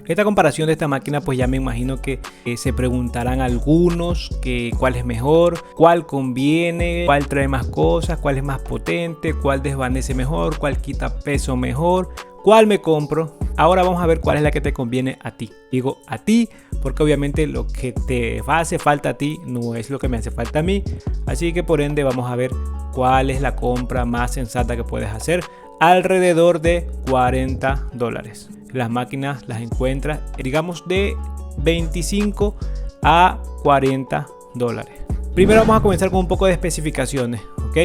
Esta comparación de esta máquina, pues ya me imagino que se preguntarán algunos que cuál es mejor, cuál conviene, cuál trae más cosas, cuál es más potente, cuál desvanece mejor, cuál quita peso mejor, cuál me compro. Ahora vamos a ver cuál es la que te conviene a ti. Digo a ti porque obviamente lo que te hace falta a ti no es lo que me hace falta a mí. Así que por ende vamos a ver cuál es la compra más sensata que puedes hacer. Alrededor de $40. Las máquinas las encuentras, digamos, de 25 a $40. Primero vamos a comenzar con un poco de especificaciones, ¿ok?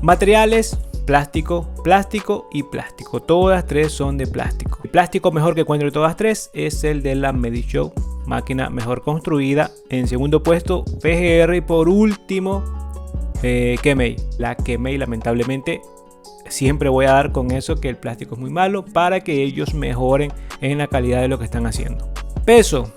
Materiales: plástico, plástico y plástico. Todas tres son de plástico. El plástico mejor que encuentro de todas tres es el de la Medishow, máquina mejor construida. En segundo puesto, PGR, y por último, Kemei. La Kemei, lamentablemente, siempre voy a dar con eso, que el plástico es muy malo, para que ellos mejoren en la calidad de lo que están haciendo. Peso.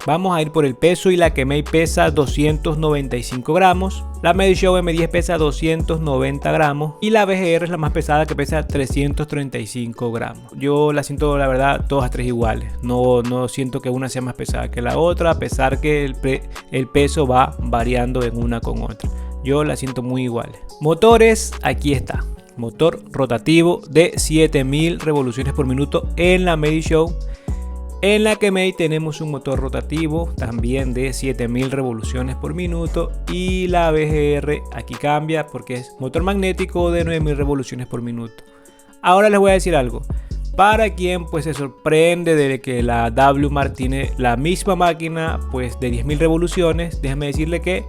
Vamos a ir por el peso, y la Kemei pesa 295 gramos. La Medishow M10 pesa 290 gramos. Y la BGR es la más pesada, que pesa 335 gramos. Yo la siento, la verdad, todas tres iguales. No siento que una sea más pesada que la otra, a pesar que el peso va variando en una con otra. Yo la siento muy iguales. Motores, aquí está. Motor rotativo de 7000 revoluciones por minuto en la Medishow. En la Kemei tenemos un motor rotativo también de 7000 revoluciones por minuto. Y la BGR aquí cambia porque es motor magnético de 9000 revoluciones por minuto. Ahora les voy a decir algo. Para quien pues se sorprende de que la WMAR tiene la misma máquina pues de 10.000 revoluciones, déjame decirle que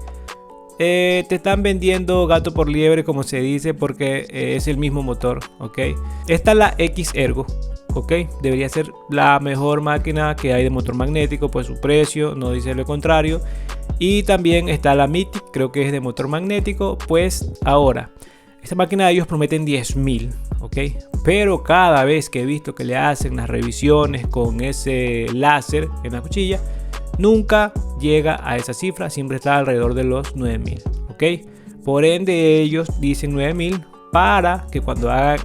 te están vendiendo gato por liebre, como se dice, porque es el mismo motor, ¿ok? Esta es la X-Ergo, ¿ok? Debería ser la mejor máquina que hay de motor magnético, pues su precio no dice lo contrario. Y también está la Mythic, creo que es de motor magnético. Pues ahora, esta máquina ellos prometen 10.000, ¿ok? Pero cada vez que he visto que le hacen las revisiones con ese láser en la cuchilla, nunca llega a esa cifra, siempre está alrededor de los 9000, ¿ok? Por ende ellos dicen 9000 para que cuando hagan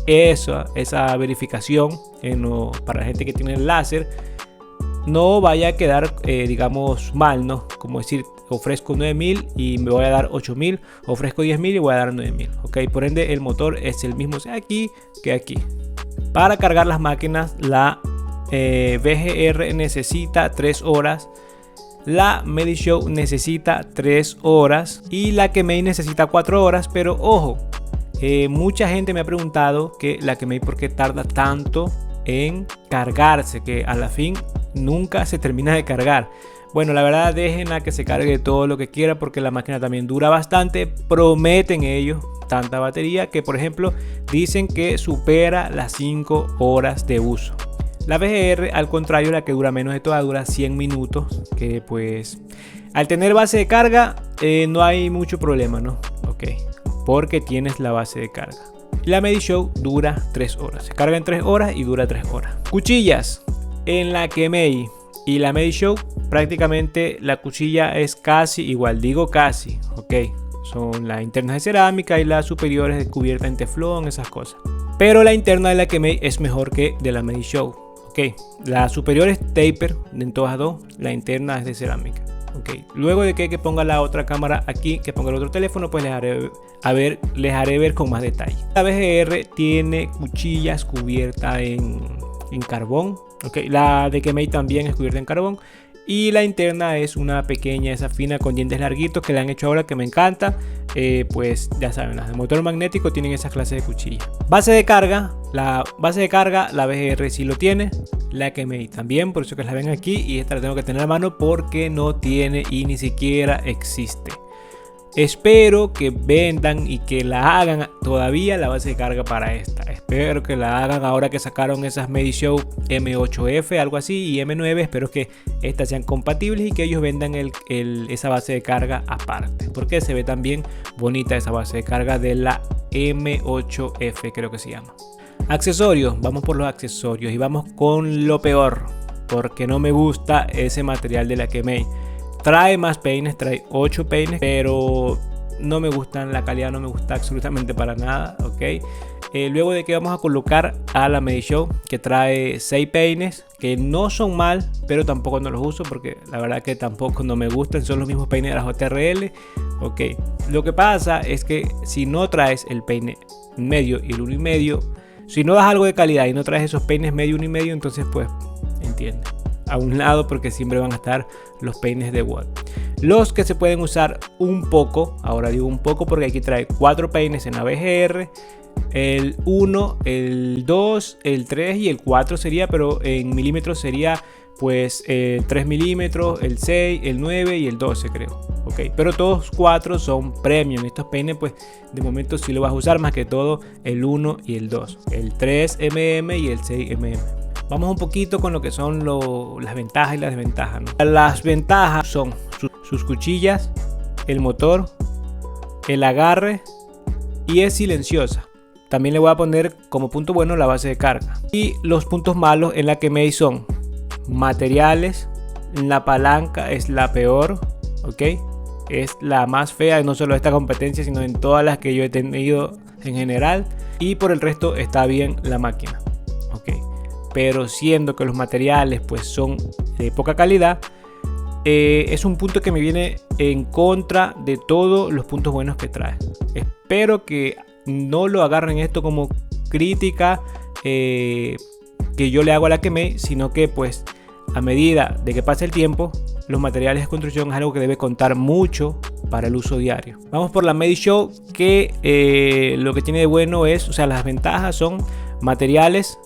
esa verificación para la gente que tiene el láser, no vaya a quedar digamos mal, ¿no? Como decir, ofrezco 9000 y me voy a dar 8000, ofrezco 10.000 y voy a dar 9000, ¿ok? Por ende el motor es el mismo, sea aquí que aquí. Para cargar las máquinas, la BGR necesita 3 horas, la Medishow necesita 3 horas y la Kemei necesita 4 horas. Pero ojo, mucha gente me ha preguntado que la Kemei por qué tarda tanto en cargarse, que a la fin nunca se termina de cargar. Bueno, la verdad, déjenla que se cargue todo lo que quiera, porque la máquina también dura bastante. Prometen ellos tanta batería que, por ejemplo, dicen que supera las 5 horas de uso. La BGR, al contrario, la que dura menos de todas, dura 100 minutos, que pues al tener base de carga no hay mucho problema, ¿no? Ok, porque tienes la base de carga. La Medishow dura 3 horas, se carga en 3 horas y dura 3 horas. Cuchillas. En la Kemei y la Medishow prácticamente la cuchilla es casi igual, digo casi, ok. Son las internas de cerámica y las superiores de cubierta en teflón, esas cosas. Pero la interna de la Kemei es mejor que de la Medishow. Ok, la superior es taper en todas dos, la interna es de cerámica. Ok, luego de que ponga la otra cámara aquí, que ponga el otro teléfono, pues les haré ver con más detalle. La BGR tiene cuchillas cubiertas en carbón. Ok, la de Kemei también es cubierta en carbón. Y la interna es una pequeña, esa fina con dientes larguitos que le han hecho ahora, que me encanta. Pues ya saben, las de motor magnético tienen esas clases de cuchilla. Base de carga, la BGR sí lo tiene. La Kemei también, por eso que la ven aquí. Y esta la tengo que tener a mano porque no tiene y ni siquiera existe. Espero que vendan y que la hagan todavía la base de carga para esta. Espero que la hagan ahora que sacaron esas Medishow M8F, algo así, y M9. Espero que estas sean compatibles y que ellos vendan esa base de carga aparte, porque se ve también bonita esa base de carga de la M8F, creo que se llama. Accesorios, vamos por los accesorios y vamos con lo peor, porque no me gusta ese material de la Kemei. Trae más peines, trae 8 peines, pero no me gustan, la calidad no me gusta absolutamente para nada, ok. luego de que vamos a colocar a la Medishow, que trae 6 peines que no son mal, pero tampoco no los uso porque la verdad que tampoco no me gustan, son los mismos peines de la JRL. Ok, lo que pasa es que si no traes el peine medio y el 1,5, si no das algo de calidad y no traes esos peines medio 1,5, entonces pues entiende, a un lado, porque siempre van a estar los peines de Watt. Los que se pueden usar un poco, ahora digo un poco porque aquí trae 4 peines en ABGR, el 1, el 2, el 3 y el 4 sería, pero en milímetros sería pues 3 milímetros, el 6, el 9 y el 12 creo. Ok, pero todos 4 son premium. Estos peines pues de momento sí lo vas a usar, más que todo el 1 y el 2, el 3 mm y el 6 mm. Vamos un poquito con lo que son las ventajas y las desventajas, ¿no? Las ventajas son sus cuchillas, el motor, el agarre y es silenciosa. También le voy a poner como punto bueno la base de carga. Y los puntos malos en la Kemei son materiales. La palanca es la peor, ok, es la más fea, no solo de esta competencia sino en todas las que yo he tenido en general. Y por el resto está bien la máquina, ok, pero siendo que los materiales pues son de poca calidad, es un punto que me viene en contra de todos los puntos buenos que trae. Espero que no lo agarren esto como crítica que yo le hago a la Kemei, sino que pues a medida de que pase el tiempo, los materiales de construcción es algo que debe contar mucho para el uso diario. Vamos por la Medishow, que lo que tiene de bueno es, o sea, las ventajas son materiales,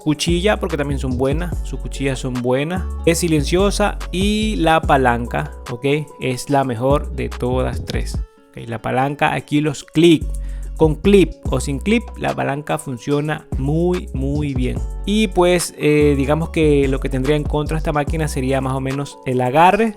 cuchilla, porque también son buenas, sus cuchillas son buenas, es silenciosa y la palanca, ok, es la mejor de todas tres. Okay, la palanca, aquí los clics, con clip o sin clip, la palanca funciona muy bien. Y pues digamos que lo que tendría en contra esta máquina sería más o menos el agarre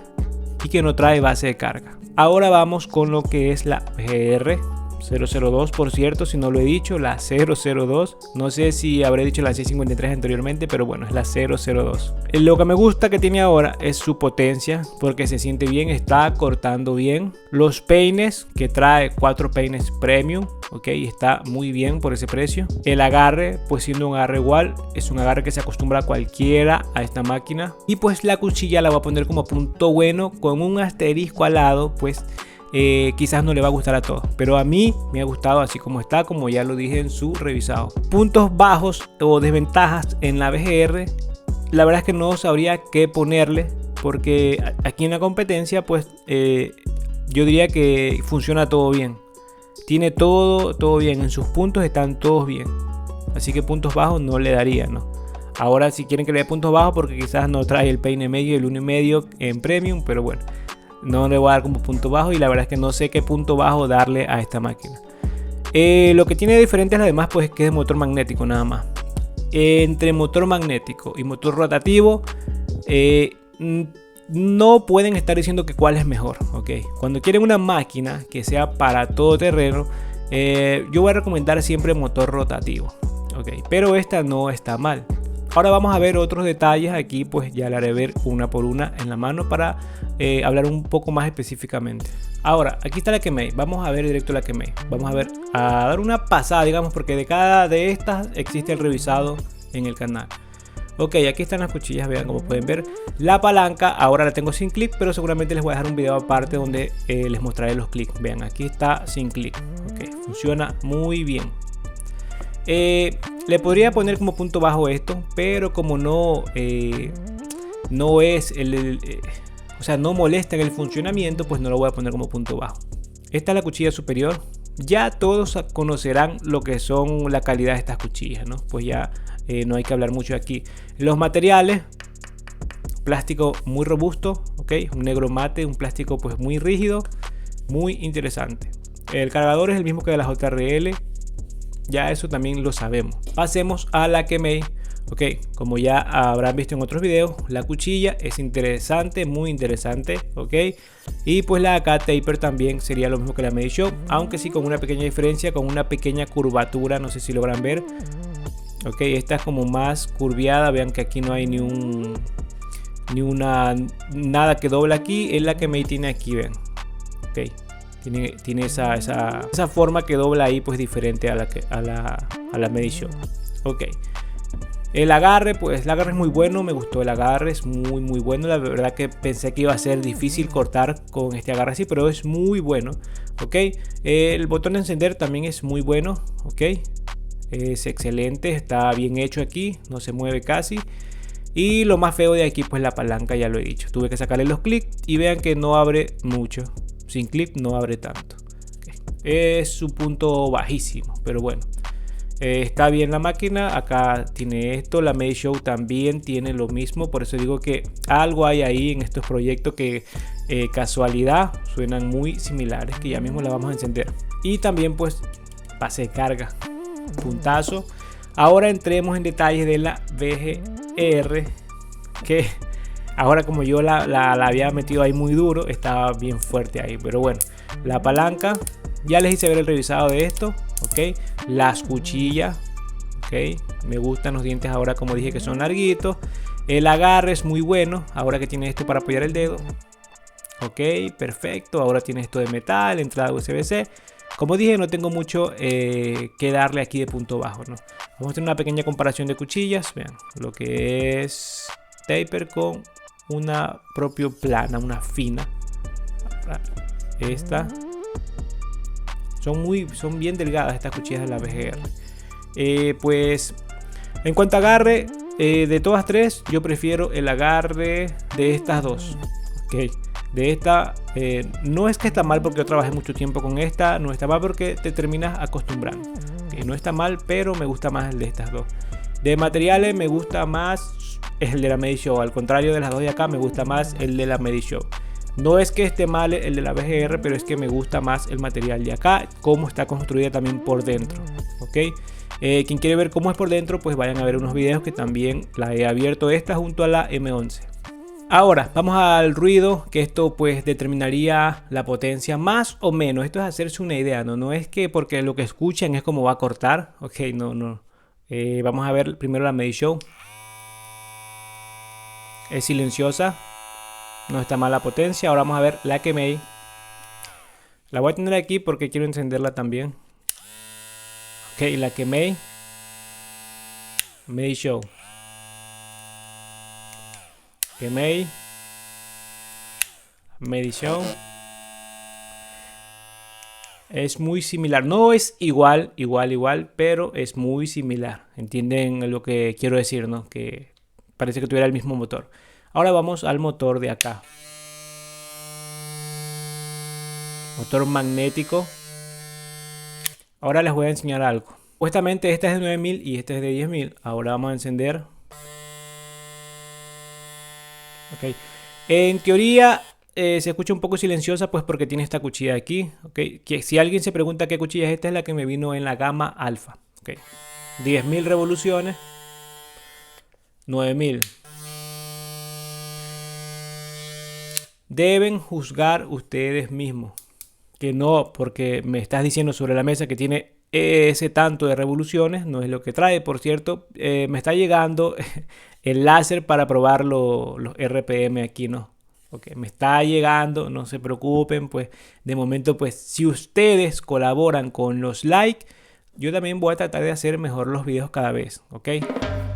y que no trae base de carga. Ahora vamos con lo que es la GR 002, por cierto, si no lo he dicho, la 002. No sé si habré dicho la 653 anteriormente, pero bueno, es la 002. Lo que me gusta que tiene ahora es su potencia, porque se siente bien, está cortando bien. Los peines, que trae 4 peines premium, ok, está muy bien por ese precio. El agarre, pues siendo un agarre igual, es un agarre que se acostumbra a cualquiera a esta máquina. Y pues la cuchilla la voy a poner como punto bueno, con un asterisco al lado, pues quizás no le va a gustar a todos, pero a mí me ha gustado así como está, como ya lo dije en su revisado. Puntos bajos o desventajas en la BGR, la verdad es que no sabría qué ponerle, porque aquí en la competencia pues yo diría que funciona todo bien, tiene todo bien, en sus puntos están todos bien, así que puntos bajos no le daría, ¿no? Ahora si quieren que le dé puntos bajos, porque quizás no trae el peine medio y el 1,5 en premium, pero bueno, no le voy a dar como punto bajo, y la verdad es que no sé qué punto bajo darle a esta máquina. Lo que tiene diferente a las demás pues es que es de motor magnético nada más. Entre motor magnético y motor rotativo no pueden estar diciendo que cuál es mejor, ¿ok? Cuando quieren una máquina que sea para todo terreno, yo voy a recomendar siempre motor rotativo, ¿ok? Pero esta no está mal. Ahora vamos a ver otros detalles aquí, pues ya le haré ver una por una en la mano para hablar un poco más específicamente. Ahora, aquí está la Kemei, vamos a ver directo la Kemei. Vamos a dar una pasada, digamos, porque de cada de estas existe el revisado en el canal. Ok, aquí están las cuchillas, vean como pueden ver. La palanca ahora la tengo sin clic, pero seguramente les voy a dejar un video aparte donde les mostraré los clics. Vean, aquí está sin clic. Ok, funciona muy bien. Le podría poner como punto bajo esto, pero como no es o sea, no molesta en el funcionamiento, pues no lo voy a poner como punto bajo. Esta es la cuchilla superior. Ya todos conocerán lo que son la calidad de estas cuchillas, ¿no? Pues ya no hay que hablar mucho aquí. Los materiales, plástico muy robusto, ok, un negro mate, un plástico pues muy rígido, muy interesante. El cargador es el mismo que de la JRL. Ya eso también lo sabemos. Pasemos a la Kemei. Ok, como ya habrán visto en otros videos, la cuchilla es interesante, muy interesante, ok. Y pues la AK Taper también sería lo mismo que la Medishow, aunque sí con una pequeña diferencia, con una pequeña curvatura, no sé si logran ver. Ok, esta es como más curviada, vean que aquí no hay nada que dobla aquí, es la Kemei tiene aquí, ven. Ok, Tiene esa forma que dobla ahí, pues diferente a la Medishow. Ok. El agarre, pues el agarre es muy bueno, me gustó el agarre, es muy bueno. La verdad que pensé que iba a ser difícil cortar con este agarre así, pero es muy bueno. Ok. El botón de encender también es muy bueno. Ok. Es excelente, está bien hecho aquí, no se mueve casi. Y lo más feo de aquí, pues la palanca, ya lo he dicho. Tuve que sacarle los clics y vean que no abre mucho. Sin clic no abre tanto. Okay. Es su punto bajísimo, pero bueno. Está bien la máquina, acá tiene esto, la Medishow también tiene lo mismo, por eso digo que algo hay ahí en estos proyectos que casualidad suenan muy similares, que ya mismo la vamos a encender. Y también pues pase de carga, puntazo. Ahora entremos en detalles de la VGR, que ahora como yo la había metido ahí muy duro, estaba bien fuerte ahí, pero bueno, la palanca, ya les hice ver el revisado de esto. Ok, las cuchillas, ok, me gustan los dientes ahora, como dije, que son larguitos. El agarre es muy bueno ahora que tiene esto para apoyar el dedo. Ok, perfecto. Ahora tiene esto de metal, entrada USB-C. Como dije, no tengo mucho que darle aquí de punto bajo, ¿no? Vamos a hacer una pequeña comparación de cuchillas. Vean lo que es taper con una propio plana, una fina. Esta. Son bien delgadas estas cuchillas de la VGR. Pues en cuanto a agarre, de todas tres, yo prefiero el agarre de estas dos. Okay. De esta, no es que está mal porque yo trabajé mucho tiempo con esta, no está mal porque te terminas acostumbrando. Okay. No está mal, pero me gusta más el de estas dos. De materiales me gusta más el de la Medishow. Al contrario de las dos de acá, me gusta más el de la Medishow. No es que esté mal el de la VGR, pero es que me gusta más el material de acá, cómo está construida también por dentro. Ok, quien quiere ver cómo es por dentro, pues vayan a ver unos videos que también la he abierto, esta junto a la M11. Ahora vamos al ruido, que esto pues determinaría la potencia más o menos. Esto es hacerse una idea, no es que porque lo que escuchan es como va a cortar. Ok, no. Vamos a ver primero la Medishow. Es silenciosa. No está mal la potencia. Ahora vamos a ver la Kemei. La voy a tener aquí porque quiero encenderla también. Ok, la Kemei. Medishow. Kemei. Medishow. Es muy similar. No es igual, pero es muy similar. ¿Entienden lo que quiero decir, no? Que parece que tuviera el mismo motor. Ahora vamos al motor de acá. Motor magnético. Ahora les voy a enseñar algo. Supuestamente esta es de 9000 y esta es de 10000. Ahora vamos a encender. Ok. En teoría se escucha un poco silenciosa, pues porque tiene esta cuchilla aquí. Okay. Que si alguien se pregunta qué cuchilla es esta, es la que me vino en la gama alfa. Okay. 10.000 revoluciones. 9000. Deben juzgar ustedes mismos, que no porque me estás diciendo sobre la mesa que tiene ese tanto de revoluciones, no es lo que trae. Por cierto, me está llegando el láser para probar los RPM aquí, ¿no? Okay, me está llegando, no se preocupen, pues de momento, pues si ustedes colaboran con los likes, yo también voy a tratar de hacer mejor los videos cada vez, ¿ok?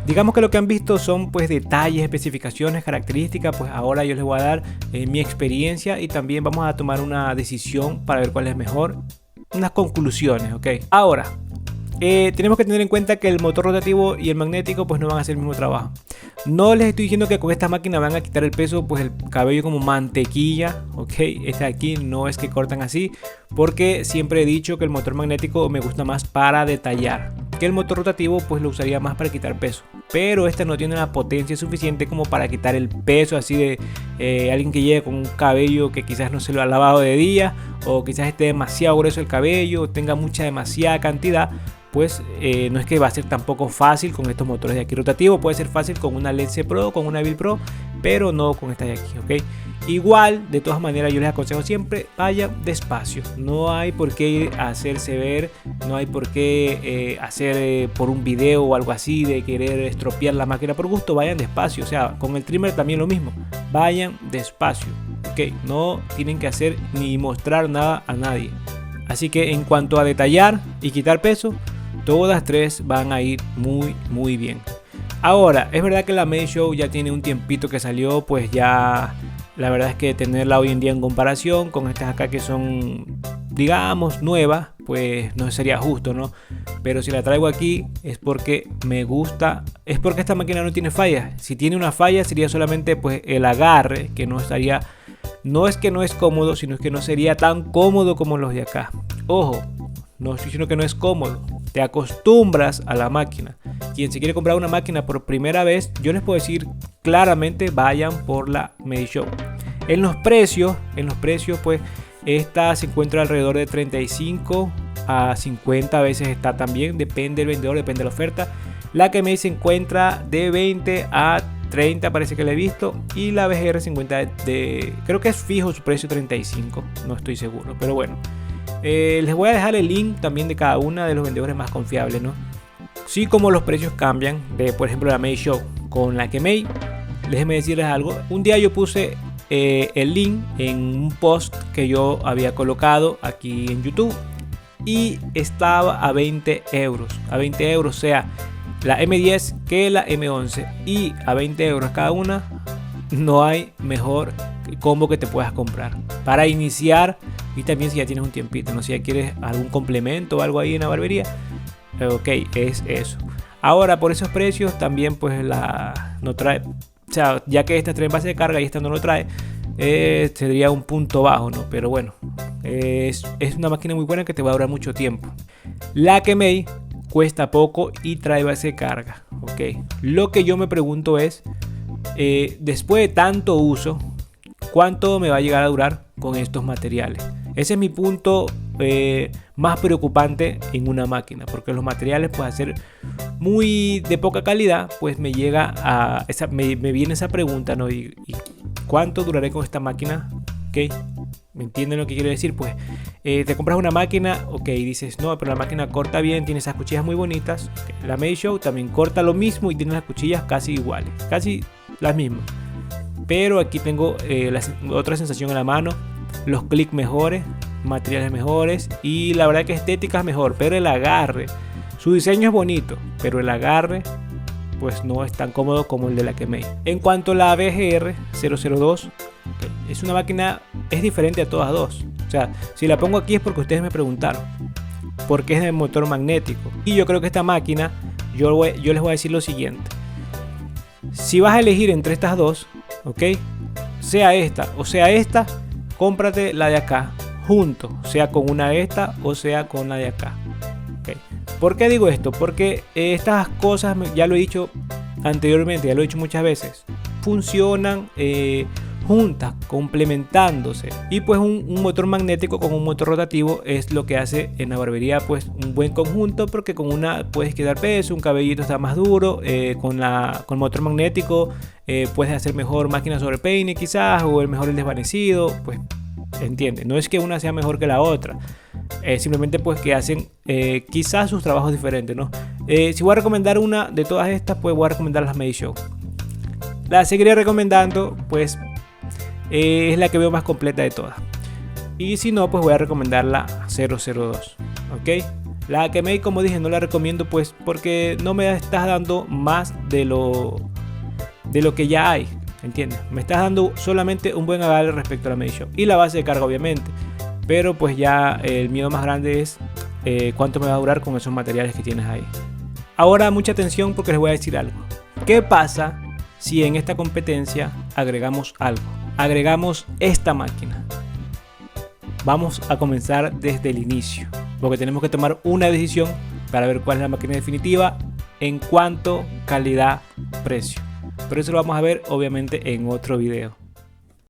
Digamos que lo que han visto son pues detalles, especificaciones, características. Pues ahora yo les voy a dar mi experiencia y también vamos a tomar una decisión para ver cuál es mejor. Unas conclusiones, ¿ok? Ahora, tenemos que tener en cuenta que el motor rotativo y el magnético pues no van a hacer el mismo trabajo. No les estoy diciendo que con esta máquina van a quitar el peso, pues el cabello como mantequilla, ¿ok? Este aquí no es que cortan así, porque siempre he dicho que el motor magnético me gusta más para detallar, que el motor rotativo pues lo usaría más para quitar peso. Pero esta no tiene la potencia suficiente como para quitar el peso así de alguien que llegue con un cabello que quizás no se lo ha lavado de día, o quizás esté demasiado grueso el cabello, o tenga demasiada cantidad. Pues no es que va a ser tampoco fácil con estos motores de aquí rotativos. Puede ser fácil con una Lense Pro, con una Bill Pro, pero no con esta de aquí, ¿ok? Igual, de todas maneras, yo les aconsejo siempre vayan despacio. No hay por qué hacerse ver, no hay por qué hacer por un video o algo así de querer estropear la máquina por gusto. Vayan despacio, o sea, con el trimmer también lo mismo. Vayan despacio, ¿ok? ok, no tienen que hacer ni mostrar nada a nadie. Así que en cuanto a detallar y quitar peso, todas tres van a ir muy bien. Ahora, es verdad que la Made-Show ya tiene un tiempito que salió, pues ya la verdad es que tenerla hoy en día en comparación con estas acá que son, digamos, nuevas, pues no sería justo, ¿no? Pero si la traigo aquí es porque me gusta, es porque esta máquina no tiene fallas. Si tiene una falla sería solamente pues el agarre, que no estaría, no es que no es cómodo, sino es que no sería tan cómodo como los de acá. Ojo, no estoy diciendo que no es cómodo, te acostumbras a la máquina. Quien se quiere comprar una máquina por primera vez, yo les puedo decir claramente, vayan por la Made-Show. En los precios pues esta se encuentra alrededor de 35 a 50 veces, está también, depende del vendedor, depende de la oferta. La que me se encuentra de 20 a 30, parece que la he visto, y la BGR se encuentra de, creo que es fijo su precio 35, no estoy seguro, pero bueno. Les voy a dejar el link también de cada una de los vendedores más confiables, ¿no? Sí, como los precios cambian de, por ejemplo, la Made-Show con la Kemei, déjenme decirles algo. Un día yo puse el link en un post que yo había colocado aquí en YouTube y estaba a 20 euros. A 20 euros, o sea, la M10 que la M11, y a 20 euros cada una, no hay mejor combo que te puedas comprar para iniciar. Y también si ya tienes un tiempito, no sé, si ya quieres algún complemento o algo ahí en la barbería, ok, es eso. Ahora, por esos precios también pues no trae, o sea, ya que esta trae en base de carga y esta no lo trae, sería un punto bajo, ¿no? Pero bueno, es una máquina muy buena que te va a durar mucho tiempo. La Kemei cuesta poco y trae base de carga, ok. Lo que yo me pregunto es, después de tanto uso, ¿cuánto me va a llegar a durar con estos materiales? Ese es mi punto más preocupante en una máquina, porque los materiales pueden ser muy de poca calidad, pues me llega a me viene esa pregunta, ¿no? ¿Y cuánto duraré con esta máquina? ¿Ok? ¿Me entienden lo que quiero decir? Pues te compras una máquina, ok, dices, no, pero la máquina corta bien, tiene esas cuchillas muy bonitas. Okay. La Made-Show también corta lo mismo y tiene las cuchillas casi iguales, casi las mismas. Pero aquí tengo otra sensación en la mano, los clics mejores, materiales mejores y la verdad que estética es mejor, pero el agarre, su diseño es bonito, pero el agarre pues no es tan cómodo como el de la Kemei. En cuanto a la BGR 002, es una máquina, es diferente a todas dos. O sea, si la pongo aquí es porque ustedes me preguntaron, porque es de motor magnético. Y yo creo que esta máquina, yo les voy a decir lo siguiente. Si vas a elegir entre estas dos, ok, sea esta o sea esta, cómprate la de acá junto, sea con una de esta o sea con la de acá. Okay. ¿Por qué digo esto? Porque estas cosas, ya lo he dicho anteriormente, ya lo he dicho muchas veces, funcionan juntas, complementándose. Y pues un motor magnético con un motor rotativo es lo que hace en la barbería pues un buen conjunto, porque con una puedes quitar peso, un cabellito está más duro, con motor magnético puedes hacer mejor máquina sobre peine quizás, o el mejor el desvanecido, pues entiende, no es que una sea mejor que la otra, simplemente pues que hacen quizás sus trabajos diferentes, ¿no? Si voy a recomendar una de todas estas, pues voy a recomendar las Made-Show. La seguiré recomendando, pues es la que veo más completa de todas. Y si no, pues voy a recomendar la 002, ok. La Kemei, como dije, no la recomiendo pues porque no me estás dando más de lo que ya hay, ¿entiendes? Me estás dando solamente un buen agarre respecto a la Made-Show y la base de carga obviamente, pero pues ya el miedo más grande es cuánto me va a durar con esos materiales que tienes ahí. Ahora mucha atención porque les voy a decir algo. ¿Qué pasa si en esta competencia agregamos algo? Agregamos esta máquina. Vamos a comenzar desde el inicio, porque tenemos que tomar una decisión para ver cuál es la máquina definitiva en cuanto calidad-precio. Pero eso lo vamos a ver obviamente en otro video.